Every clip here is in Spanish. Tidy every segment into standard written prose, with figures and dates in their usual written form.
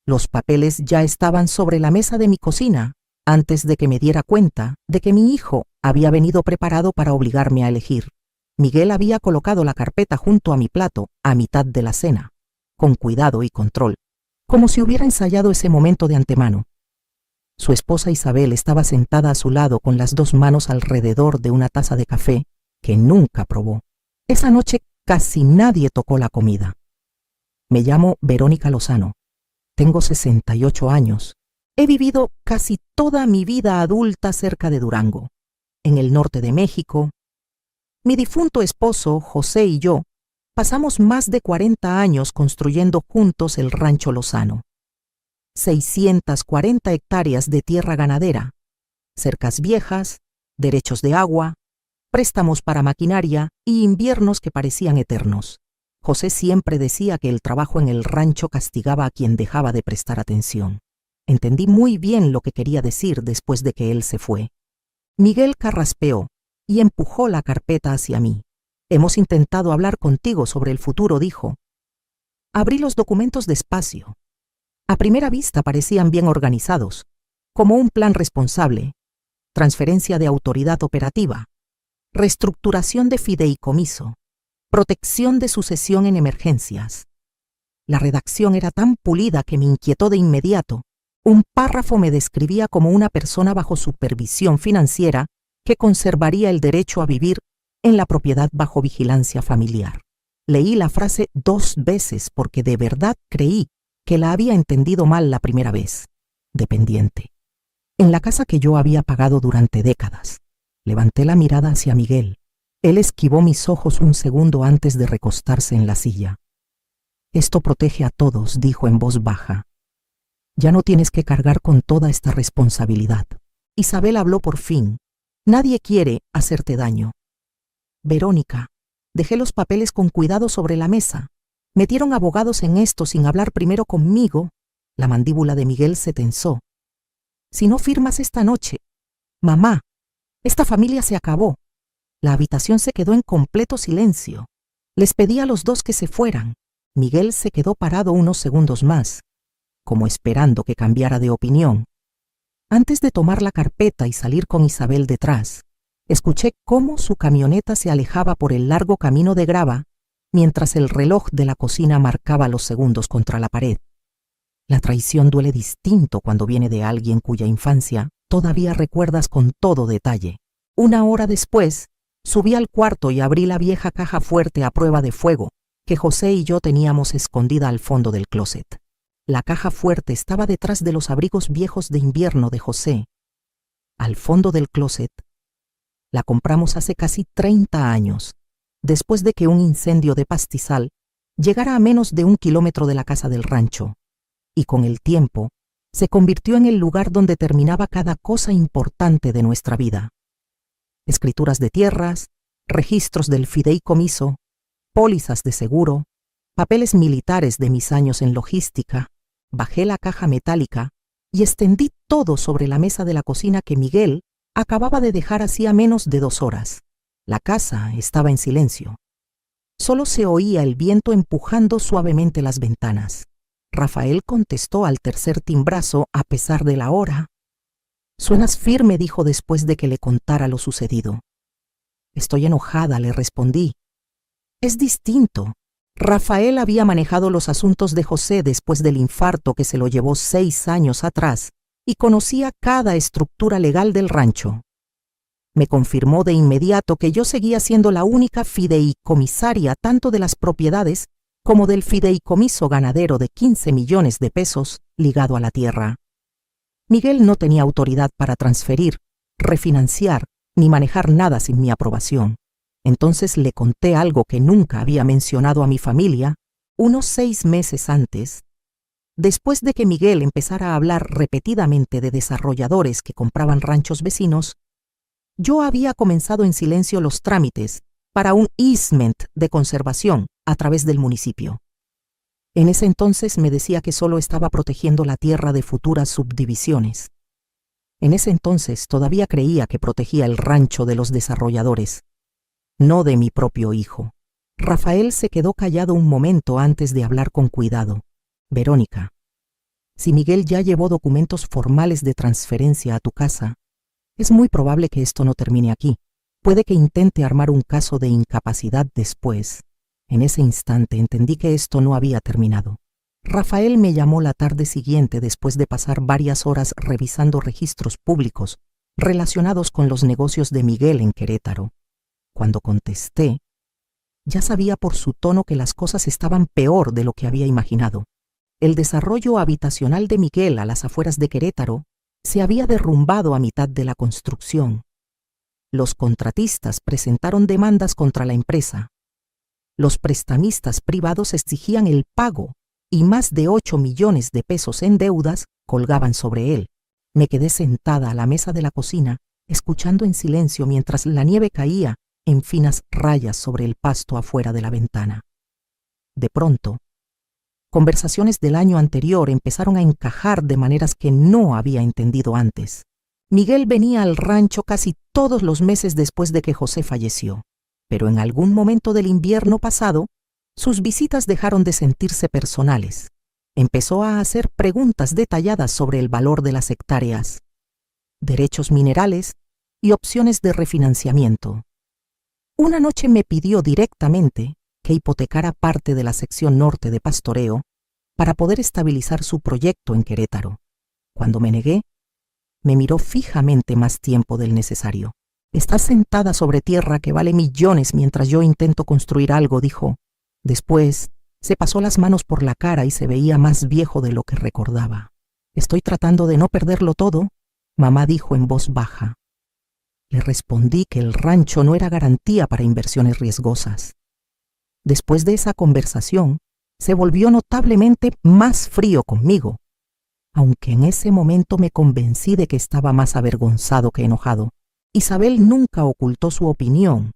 Los papeles ya estaban sobre la mesa de mi cocina antes de que me diera cuenta de que mi hijo había venido preparado para obligarme a elegir. Miguel había colocado la carpeta junto a mi plato a mitad de la cena, con cuidado y control, como si hubiera ensayado ese momento de antemano. Su esposa Isabel estaba sentada a su lado con las dos manos alrededor de una taza de café que nunca probó. Esa noche casi nadie tocó la comida. Me llamo Verónica Lozano. Tengo 68 años. He vivido casi toda mi vida adulta cerca de Durango, en el norte de México. Mi difunto esposo, José, y yo pasamos más de 40 años construyendo juntos el Rancho Lozano. 640 hectáreas de tierra ganadera, cercas viejas, derechos de agua, préstamos para maquinaria y inviernos que parecían eternos. José siempre decía que el trabajo en el rancho castigaba a quien dejaba de prestar atención. Entendí muy bien lo que quería decir después de que él se fue. Miguel carraspeó y empujó la carpeta hacia mí. Hemos intentado hablar contigo sobre el futuro, dijo. Abrí los documentos despacio. A primera vista parecían bien organizados, como un plan responsable, transferencia de autoridad operativa, reestructuración de fideicomiso, protección de sucesión en emergencias. La redacción era tan pulida que me inquietó de inmediato. Un párrafo me describía como una persona bajo supervisión financiera que conservaría el derecho a vivir en la propiedad bajo vigilancia familiar. Leí la frase 2 veces porque de verdad creí que la había entendido mal la primera vez. Dependiente. En la casa que yo había pagado durante décadas. Levanté la mirada hacia Miguel. Él esquivó mis ojos un segundo antes de recostarse en la silla. Esto protege a todos, dijo en voz baja. Ya no tienes que cargar con toda esta responsabilidad. Isabel habló por fin. Nadie quiere hacerte daño. Verónica, dejé los papeles con cuidado sobre la mesa. Metieron abogados en esto sin hablar primero conmigo. La mandíbula de Miguel se tensó. Si no firmas esta noche, mamá, esta familia se acabó. La habitación se quedó en completo silencio. Les pedí a los dos que se fueran. Miguel se quedó parado unos segundos más, como esperando que cambiara de opinión. Antes de tomar la carpeta y salir con Isabel detrás, escuché cómo su camioneta se alejaba por el largo camino de grava mientras el reloj de la cocina marcaba los segundos contra la pared. La traición duele distinto cuando viene de alguien cuya infancia todavía recuerdas con todo detalle. 1 hora después, subí al cuarto y abrí la vieja caja fuerte a prueba de fuego que José y yo teníamos escondida al fondo del closet. La caja fuerte estaba detrás de los abrigos viejos de invierno de José. Al fondo del closet, la compramos hace casi 30 años, después de que un incendio de pastizal llegara a menos de 1 kilómetro de la casa del rancho, y con el tiempo se convirtió en el lugar donde terminaba cada cosa importante de nuestra vida. Escrituras de tierras, registros del fideicomiso, pólizas de seguro, papeles militares de mis años en logística. Bajé la caja metálica y extendí todo sobre la mesa de la cocina que Miguel acababa de dejar hacía menos de 2 horas. La casa estaba en silencio. Solo se oía el viento empujando suavemente las ventanas. Rafael contestó al tercer timbrazo a pesar de la hora. «Suenas firme», dijo después de que le contara lo sucedido. «Estoy enojada», le respondí. «Es distinto. Rafael había manejado los asuntos de José después del infarto que se lo llevó 6 años atrás y conocía cada estructura legal del rancho. Me confirmó de inmediato que yo seguía siendo la única fideicomisaria tanto de las propiedades como del fideicomiso ganadero de 15 millones de pesos ligado a la tierra. Miguel no tenía autoridad para transferir, refinanciar ni manejar nada sin mi aprobación. Entonces le conté algo que nunca había mencionado a mi familia, unos 6 meses antes. Después de que Miguel empezara a hablar repetidamente de desarrolladores que compraban ranchos vecinos, yo había comenzado en silencio los trámites para un easement de conservación a través del municipio. En ese entonces me decía que solo estaba protegiendo la tierra de futuras subdivisiones. En ese entonces todavía creía que protegía el rancho de los desarrolladores, no de mi propio hijo. Rafael se quedó callado un momento antes de hablar con cuidado. «Verónica, Si Miguel ya llevó documentos formales de transferencia a tu casa, es muy probable que esto no termine aquí. Puede que intente armar un caso de incapacidad después. En ese instante entendí que esto no había terminado. Rafael me llamó la tarde siguiente después de pasar varias horas revisando registros públicos relacionados con los negocios de Miguel en Querétaro. Cuando contesté, ya sabía por su tono que las cosas estaban peor de lo que había imaginado. El desarrollo habitacional de Miguel a las afueras de Querétaro se había derrumbado a mitad de la construcción. Los contratistas presentaron demandas contra la empresa. Los prestamistas privados exigían el pago y más de 8 millones de pesos en deudas colgaban sobre él. Me quedé sentada a la mesa de la cocina, escuchando en silencio mientras la nieve caía en finas rayas sobre el pasto afuera de la ventana. De pronto, conversaciones del año anterior empezaron a encajar de maneras que no había entendido antes. Miguel venía al rancho casi todos los meses después de que José falleció, pero en algún momento del invierno pasado, sus visitas dejaron de sentirse personales. Empezó a hacer preguntas detalladas sobre el valor de las hectáreas, derechos minerales y opciones de refinanciamiento. Una noche me pidió directamente que hipotecara parte de la sección norte de pastoreo para poder estabilizar su proyecto en Querétaro. Cuando me negué, me miró fijamente más tiempo del necesario. «Estás sentada sobre tierra que vale millones mientras yo intento construir algo», dijo. Después, se pasó las manos por la cara y se veía más viejo de lo que recordaba. «Estoy tratando de no perderlo todo», mamá dijo en voz baja. Le respondí que el rancho no era garantía para inversiones riesgosas. Después de esa conversación, se volvió notablemente más frío conmigo, aunque en ese momento me convencí de que estaba más avergonzado que enojado. Isabel nunca ocultó su opinión.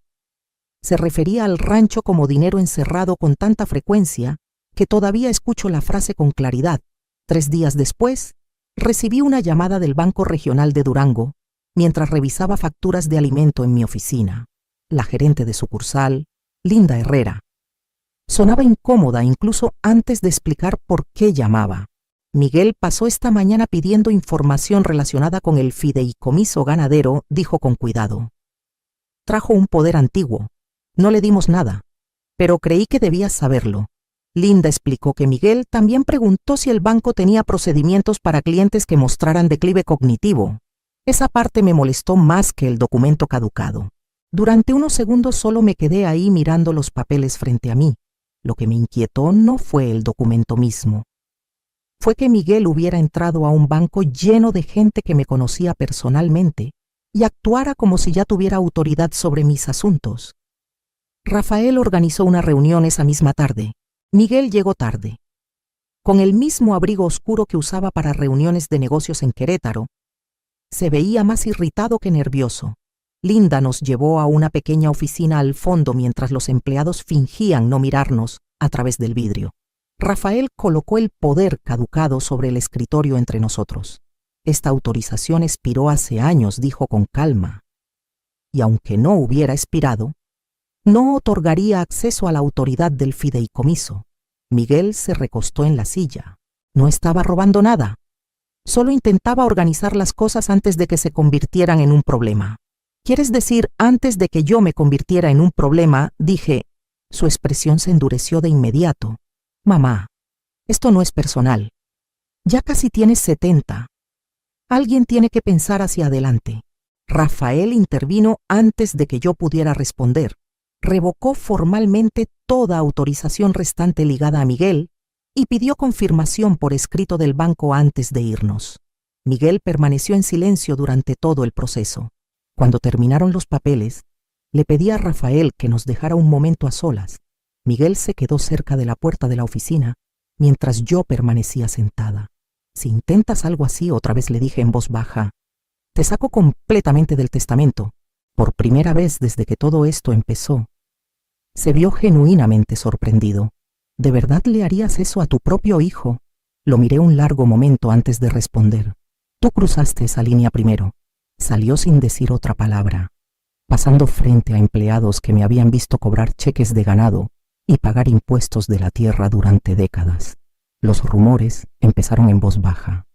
Se refería al rancho como dinero encerrado con tanta frecuencia que todavía escucho la frase con claridad. 3 días después, recibí una llamada del Banco Regional de Durango mientras revisaba facturas de alimento en mi oficina. La gerente de sucursal, Linda Herrera, sonaba incómoda incluso antes de explicar por qué llamaba. «Miguel pasó esta mañana pidiendo información relacionada con el fideicomiso ganadero», dijo con cuidado. «Trajo un poder antiguo. No le dimos nada, pero creí que debías saberlo». Linda explicó que Miguel también preguntó si el banco tenía procedimientos para clientes que mostraran declive cognitivo. Esa parte me molestó más que el documento caducado. Durante unos segundos solo me quedé ahí mirando los papeles frente a mí. Lo que me inquietó no fue el documento mismo. Fue que Miguel hubiera entrado a un banco lleno de gente que me conocía personalmente y actuara como si ya tuviera autoridad sobre mis asuntos. Rafael organizó una reunión esa misma tarde. Miguel llegó tarde. Con el mismo abrigo oscuro que usaba para reuniones de negocios en Querétaro, se veía más irritado que nervioso. Linda nos llevó a una pequeña oficina al fondo mientras los empleados fingían no mirarnos a través del vidrio. Rafael colocó el poder caducado sobre el escritorio entre nosotros. «Esta autorización expiró hace años», dijo con calma. «Y aunque no hubiera expirado, no otorgaría acceso a la autoridad del fideicomiso». Miguel se recostó en la silla. «No estaba robando nada. Solo intentaba organizar las cosas antes de que se convirtieran en un problema». «¿Quieres decir antes de que yo me convirtiera en un problema?», dije. Su expresión se endureció de inmediato. «Mamá, esto no es personal. Ya casi tienes 70. Alguien tiene que pensar hacia adelante». Rafael intervino antes de que yo pudiera responder. Revocó formalmente toda autorización restante ligada a Miguel y pidió confirmación por escrito del banco antes de irnos. Miguel permaneció en silencio durante todo el proceso. Cuando terminaron los papeles, le pedí a Rafael que nos dejara un momento a solas. Miguel se quedó cerca de la puerta de la oficina, mientras yo permanecía sentada. «Si intentas algo así», otra vez le dije en voz baja, «te saco completamente del testamento». Por primera vez desde que todo esto empezó, se vio genuinamente sorprendido. «¿De verdad le harías eso a tu propio hijo?». Lo miré un largo momento antes de responder. «Tú cruzaste esa línea primero». Salió sin decir otra palabra, pasando frente a empleados que me habían visto cobrar cheques de ganado y pagar impuestos de la tierra durante décadas. Los rumores empezaron en voz baja,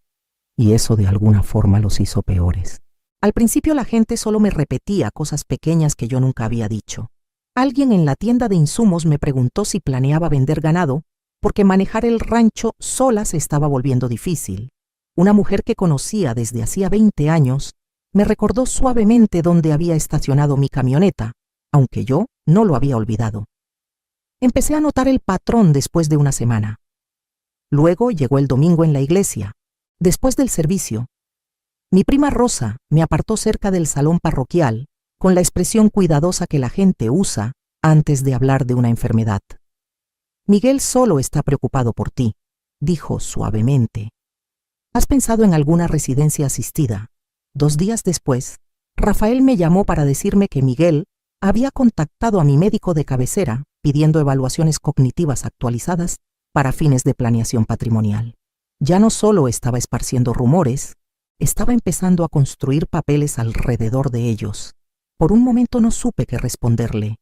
y eso de alguna forma los hizo peores. Al principio la gente solo me repetía cosas pequeñas que yo nunca había dicho. Alguien en la tienda de insumos me preguntó si planeaba vender ganado, porque manejar el rancho sola se estaba volviendo difícil. Una mujer que conocía desde hacía 20 años me recordó suavemente dónde había estacionado mi camioneta, aunque yo no lo había olvidado. Empecé a notar el patrón después de una semana. Luego llegó el domingo en la iglesia. Después del servicio, mi prima Rosa me apartó cerca del salón parroquial con la expresión cuidadosa que la gente usa antes de hablar de una enfermedad. Miguel solo está preocupado por ti, dijo suavemente. ¿Has pensado en alguna residencia asistida? 2 días después, Rafael me llamó para decirme que Miguel había contactado a mi médico de cabecera pidiendo evaluaciones cognitivas actualizadas para fines de planeación patrimonial. Ya no solo estaba esparciendo rumores, estaba empezando a construir papeles alrededor de ellos. Por un momento no supe qué responderle.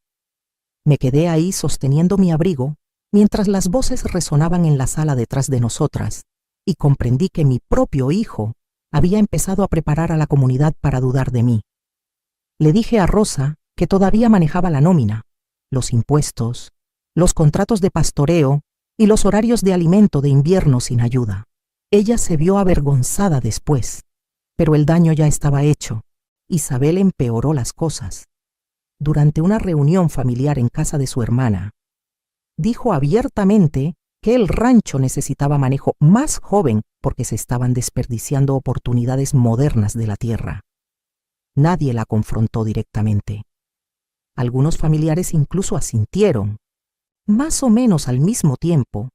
Me quedé ahí sosteniendo mi abrigo mientras las voces resonaban en la sala detrás de nosotras, y comprendí que mi propio hijo había empezado a preparar a la comunidad para dudar de mí. Le dije a Rosa que todavía manejaba la nómina, los impuestos, los contratos de pastoreo y los horarios de alimento de invierno sin ayuda. Ella se vio avergonzada después, pero el daño ya estaba hecho. Isabel empeoró las cosas. Durante una reunión familiar en casa de su hermana, dijo abiertamente que el rancho necesitaba manejo más joven porque se estaban desperdiciando oportunidades modernas de la tierra. Nadie la confrontó directamente. Algunos familiares incluso asintieron. Más o menos al mismo tiempo,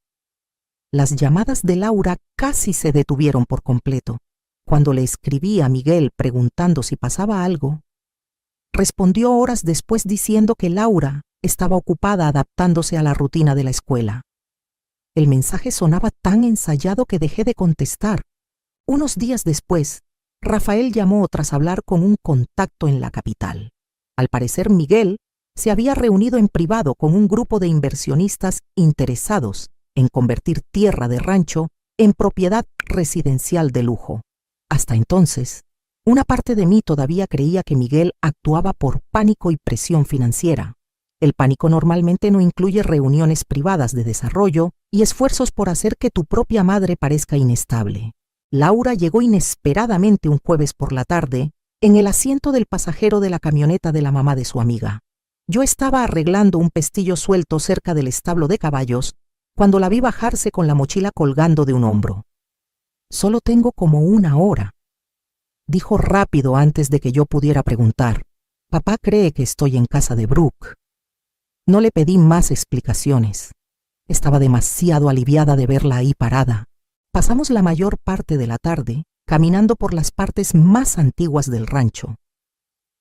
las llamadas de Laura casi se detuvieron por completo. Cuando le escribí a Miguel preguntando si pasaba algo, respondió horas después diciendo que Laura estaba ocupada adaptándose a la rutina de la escuela. El mensaje sonaba tan ensayado que dejé de contestar. Unos días después, Rafael llamó tras hablar con un contacto en la capital. Al parecer, Miguel se había reunido en privado con un grupo de inversionistas interesados en convertir tierra de rancho en propiedad residencial de lujo. Hasta entonces, una parte de mí todavía creía que Miguel actuaba por pánico y presión financiera. El pánico normalmente no incluye reuniones privadas de desarrollo y esfuerzos por hacer que tu propia madre parezca inestable. Laura llegó inesperadamente un jueves por la tarde en el asiento del pasajero de la camioneta de la mamá de su amiga. Yo estaba arreglando un pestillo suelto cerca del establo de caballos cuando la vi bajarse con la mochila colgando de un hombro. «Solo tengo como 1 hora», dijo rápido antes de que yo pudiera preguntar. «Papá cree que estoy en casa de Brooke». No le pedí más explicaciones. Estaba demasiado aliviada de verla ahí parada. Pasamos la mayor parte de la tarde caminando por las partes más antiguas del rancho.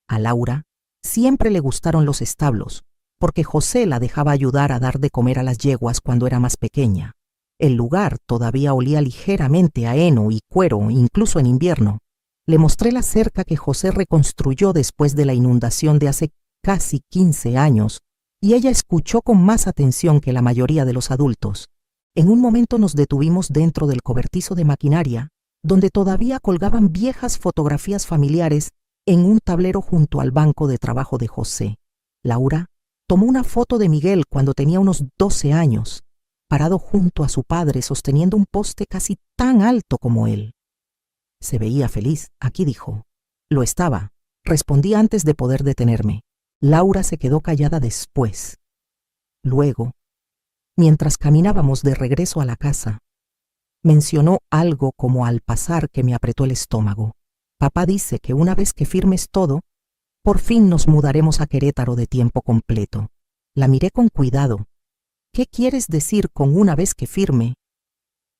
A Laura siempre le gustaron los establos, porque José la dejaba ayudar a dar de comer a las yeguas cuando era más pequeña. El lugar todavía olía ligeramente a heno y cuero, incluso en invierno. Le mostré la cerca que José reconstruyó después de la inundación de hace casi 15 años, y ella escuchó con más atención que la mayoría de los adultos. En un momento nos detuvimos dentro del cobertizo de maquinaria, donde todavía colgaban viejas fotografías familiares en un tablero junto al banco de trabajo de José. Laura tomó una foto de Miguel cuando tenía unos 12 años, parado junto a su padre sosteniendo un poste casi tan alto como él. Se veía feliz, aquí dijo. Lo estaba, respondí antes de poder detenerme. Laura se quedó callada después. Luego, mientras caminábamos de regreso a la casa, mencionó algo como al pasar que me apretó el estómago. Papá dice que una vez que firmes todo, por fin nos mudaremos a Querétaro de tiempo completo. La miré con cuidado. ¿Qué quieres decir con una vez que firme?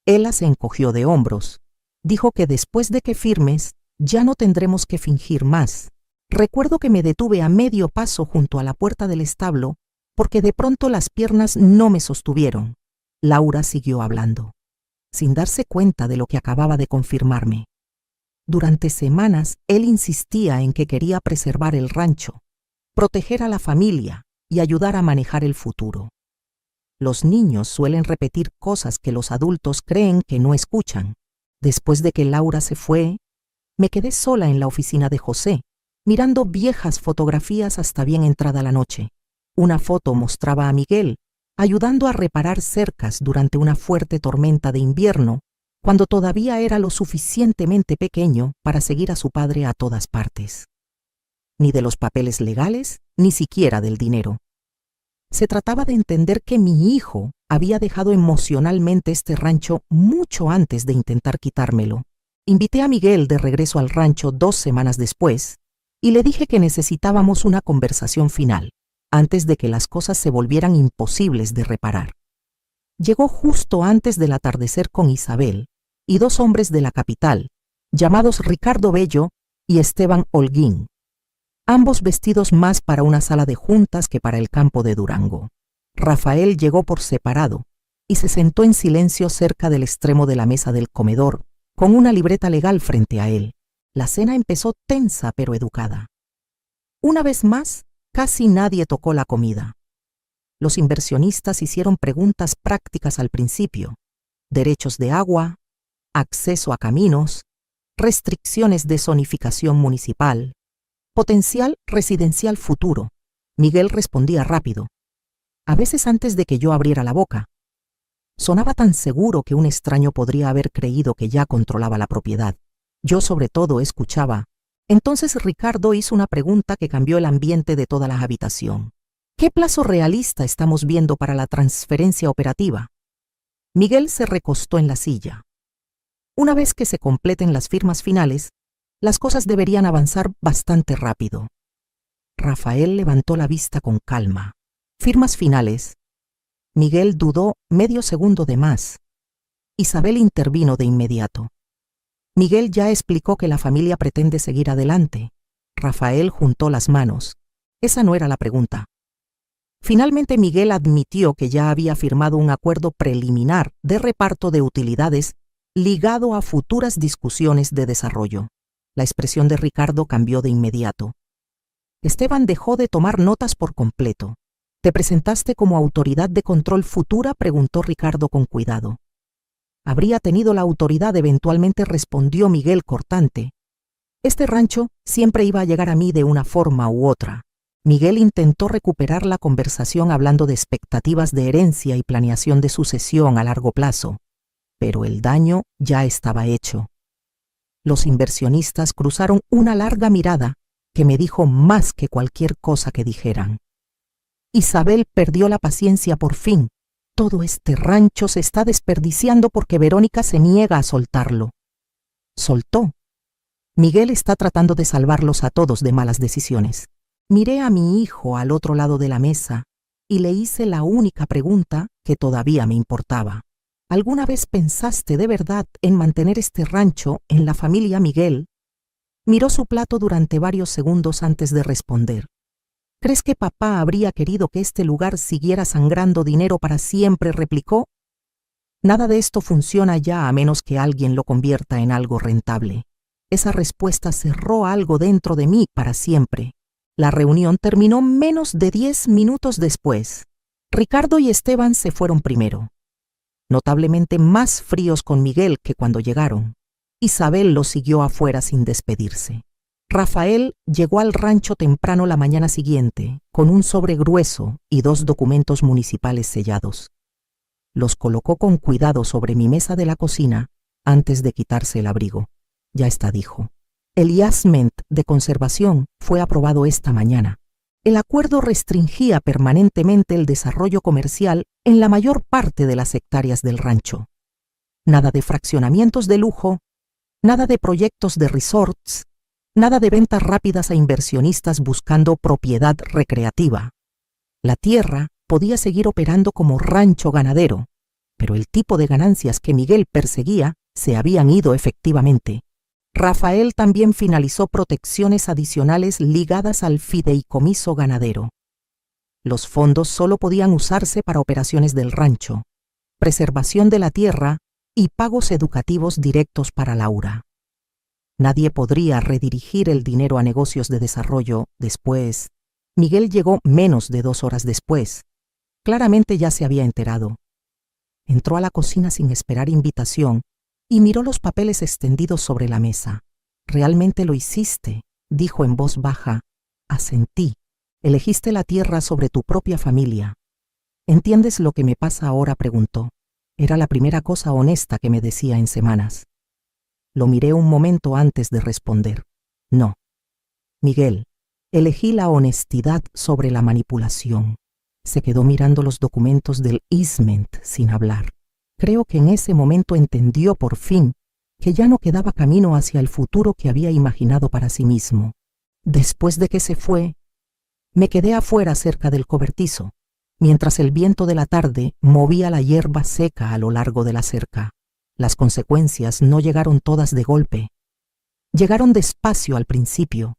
Ella se encogió de hombros. Dijo que después de que firmes, ya no tendremos que fingir más. Recuerdo que me detuve a medio paso junto a la puerta del establo porque de pronto las piernas no me sostuvieron. Laura siguió hablando, sin darse cuenta de lo que acababa de confirmarme. Durante semanas él insistía en que quería preservar el rancho, proteger a la familia y ayudar a manejar el futuro. Los niños suelen repetir cosas que los adultos creen que no escuchan. Después de que Laura se fue, me quedé sola en la oficina de José, mirando viejas fotografías hasta bien entrada la noche. Una foto mostraba a Miguel ayudando a reparar cercas durante una fuerte tormenta de invierno, cuando todavía era lo suficientemente pequeño para seguir a su padre a todas partes. Ni de los papeles legales, ni siquiera del dinero. Se trataba de entender que mi hijo había dejado emocionalmente este rancho mucho antes de intentar quitármelo. Invité a Miguel de regreso al rancho 2 semanas después y le dije que necesitábamos una conversación final, antes de que las cosas se volvieran imposibles de reparar. Llegó justo antes del atardecer con Isabel y 2 hombres de la capital, llamados Ricardo Bello y Esteban Holguín, ambos vestidos más para una sala de juntas que para el campo de Durango. Rafael llegó por separado y se sentó en silencio cerca del extremo de la mesa del comedor, con una libreta legal frente a él. La cena empezó tensa pero educada. Una vez más, casi nadie tocó la comida. Los inversionistas hicieron preguntas prácticas al principio: derechos de agua, acceso a caminos, restricciones de zonificación municipal, potencial residencial futuro. Miguel respondía rápido, a veces antes de que yo abriera la boca. Sonaba tan seguro que un extraño podría haber creído que ya controlaba la propiedad. Yo sobre todo escuchaba. Entonces Ricardo hizo una pregunta que cambió el ambiente de toda la habitación. ¿Qué plazo realista estamos viendo para la transferencia operativa? Miguel se recostó en la silla. Una vez que se completen las firmas finales, las cosas deberían avanzar bastante rápido. Rafael levantó la vista con calma. Firmas finales. Miguel dudó medio segundo de más. Isabel intervino de inmediato. Miguel ya explicó que la familia pretende seguir adelante. Rafael juntó las manos. Esa no era la pregunta. Finalmente Miguel admitió que ya había firmado un acuerdo preliminar de reparto de utilidades ligado a futuras discusiones de desarrollo. La expresión de Ricardo cambió de inmediato. Esteban dejó de tomar notas por completo. ¿Te presentaste como autoridad de control futura?, preguntó Ricardo con cuidado. Habría tenido la autoridad, eventualmente respondió Miguel cortante. Este rancho siempre iba a llegar a mí de una forma u otra. Miguel intentó recuperar la conversación hablando de expectativas de herencia y planeación de sucesión a largo plazo, pero el daño ya estaba hecho. Los inversionistas cruzaron una larga mirada que me dijo más que cualquier cosa que dijeran. Isabel perdió la paciencia por fin. Todo este rancho se está desperdiciando porque Verónica se niega a soltarlo. Soltó. Miguel está tratando de salvarlos a todos de malas decisiones. Miré a mi hijo al otro lado de la mesa y le hice la única pregunta que todavía me importaba. ¿Alguna vez pensaste de verdad en mantener este rancho en la familia Miguel? Miró su plato durante varios segundos antes de responder. ¿Crees que papá habría querido que este lugar siguiera sangrando dinero para siempre?, replicó. Nada de esto funciona ya a menos que alguien lo convierta en algo rentable. Esa respuesta cerró algo dentro de mí para siempre. La reunión terminó menos de 10 minutos después. Ricardo y Esteban se fueron primero, notablemente más fríos con Miguel que cuando llegaron. Isabel lo siguió afuera sin despedirse. Rafael llegó al rancho temprano la mañana siguiente, con un sobre grueso y 2 documentos municipales sellados. Los colocó con cuidado sobre mi mesa de la cocina antes de quitarse el abrigo. Ya está, dijo. El easement de conservación fue aprobado esta mañana. El acuerdo restringía permanentemente el desarrollo comercial en la mayor parte de las hectáreas del rancho. Nada de fraccionamientos de lujo, nada de proyectos de resorts, nada de ventas rápidas a inversionistas buscando propiedad recreativa. La tierra podía seguir operando como rancho ganadero, pero el tipo de ganancias que Miguel perseguía se habían ido efectivamente. Rafael también finalizó protecciones adicionales ligadas al fideicomiso ganadero. Los fondos solo podían usarse para operaciones del rancho, preservación de la tierra y pagos educativos directos para Laura. Nadie podría redirigir el dinero a negocios de desarrollo después. Miguel llegó menos de 2 horas después. Claramente ya se había enterado. Entró a la cocina sin esperar invitación y miró los papeles extendidos sobre la mesa. «Realmente lo hiciste», dijo en voz baja. «Asentí. Elegiste la tierra sobre tu propia familia». «¿Entiendes lo que me pasa ahora?», preguntó. Era la primera cosa honesta que me decía en semanas. Lo miré un momento antes de responder. «No. Miguel, elegí la honestidad sobre la manipulación». Se quedó mirando los documentos del easement sin hablar. Creo que en ese momento entendió por fin que ya no quedaba camino hacia el futuro que había imaginado para sí mismo. Después de que se fue, me quedé afuera cerca del cobertizo, mientras el viento de la tarde movía la hierba seca a lo largo de la cerca. Las consecuencias no llegaron todas de golpe. Llegaron despacio al principio,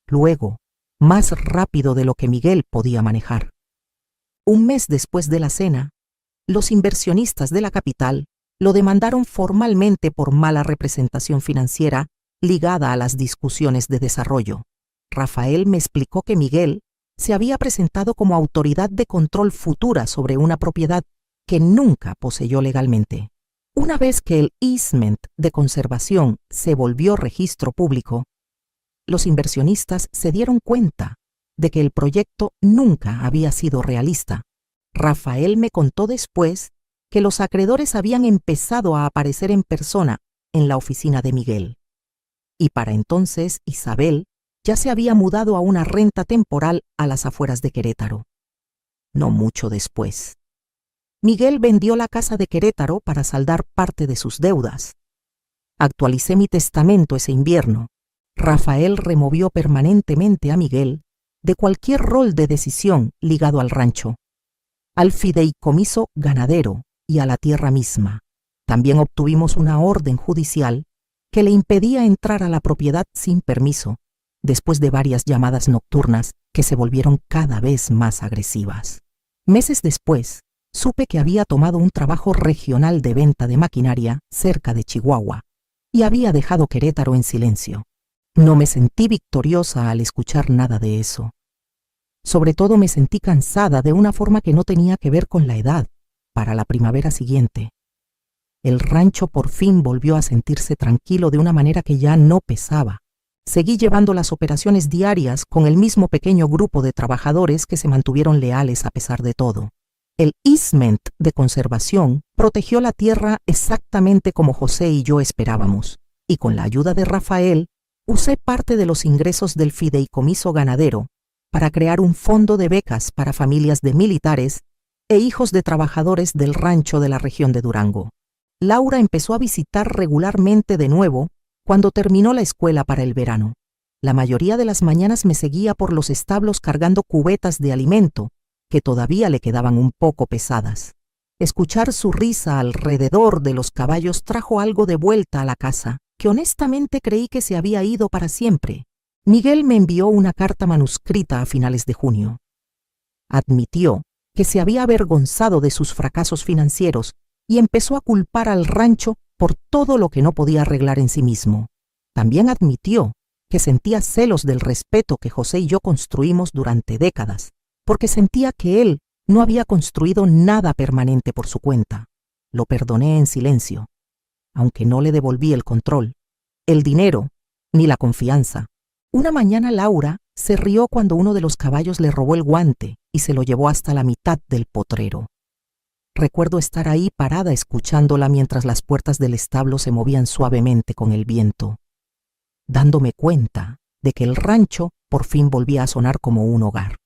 luego, más rápido de lo que Miguel podía manejar. Un mes después de la cena, los inversionistas de la capital lo demandaron formalmente por mala representación financiera ligada a las discusiones de desarrollo. Rafael me explicó que Miguel se había presentado como autoridad de control futura sobre una propiedad que nunca poseyó legalmente. Una vez que el easement de conservación se volvió registro público, los inversionistas se dieron cuenta de que el proyecto nunca había sido realista. Rafael me contó después que los acreedores habían empezado a aparecer en persona en la oficina de Miguel. Y para entonces Isabel ya se había mudado a una renta temporal a las afueras de Querétaro. No mucho después, Miguel vendió la casa de Querétaro para saldar parte de sus deudas. Actualicé mi testamento ese invierno. Rafael removió permanentemente a Miguel de cualquier rol de decisión ligado al rancho, al fideicomiso ganadero y a la tierra misma. También obtuvimos una orden judicial que le impedía entrar a la propiedad sin permiso, después de varias llamadas nocturnas que se volvieron cada vez más agresivas. Meses después, supe que había tomado un trabajo regional de venta de maquinaria cerca de Chihuahua y había dejado Querétaro en silencio. No me sentí victoriosa al escuchar nada de eso. Sobre todo me sentí cansada de una forma que no tenía que ver con la edad. Para la primavera siguiente, el rancho por fin volvió a sentirse tranquilo de una manera que ya no pesaba. Seguí llevando las operaciones diarias con el mismo pequeño grupo de trabajadores que se mantuvieron leales a pesar de todo. El easement de conservación protegió la tierra exactamente como José y yo esperábamos, y con la ayuda de Rafael, usé parte de los ingresos del fideicomiso ganadero para crear un fondo de becas para familias de militares e hijos de trabajadores del rancho de la región de Durango. Laura empezó a visitar regularmente de nuevo cuando terminó la escuela para el verano. La mayoría de las mañanas me seguía por los establos cargando cubetas de alimento, que todavía le quedaban un poco pesadas. Escuchar su risa alrededor de los caballos trajo algo de vuelta a la casa, que honestamente creí que se había ido para siempre. Miguel me envió una carta manuscrita a finales de junio. Admitió que se había avergonzado de sus fracasos financieros y empezó a culpar al rancho por todo lo que no podía arreglar en sí mismo. También admitió que sentía celos del respeto que José y yo construimos durante décadas, porque sentía que él no había construido nada permanente por su cuenta. Lo perdoné en silencio, aunque no le devolví el control, el dinero, ni la confianza. Una mañana Laura se rió cuando uno de los caballos le robó el guante y se lo llevó hasta la mitad del potrero. Recuerdo estar ahí parada escuchándola mientras las puertas del establo se movían suavemente con el viento, dándome cuenta de que el rancho por fin volvía a sonar como un hogar.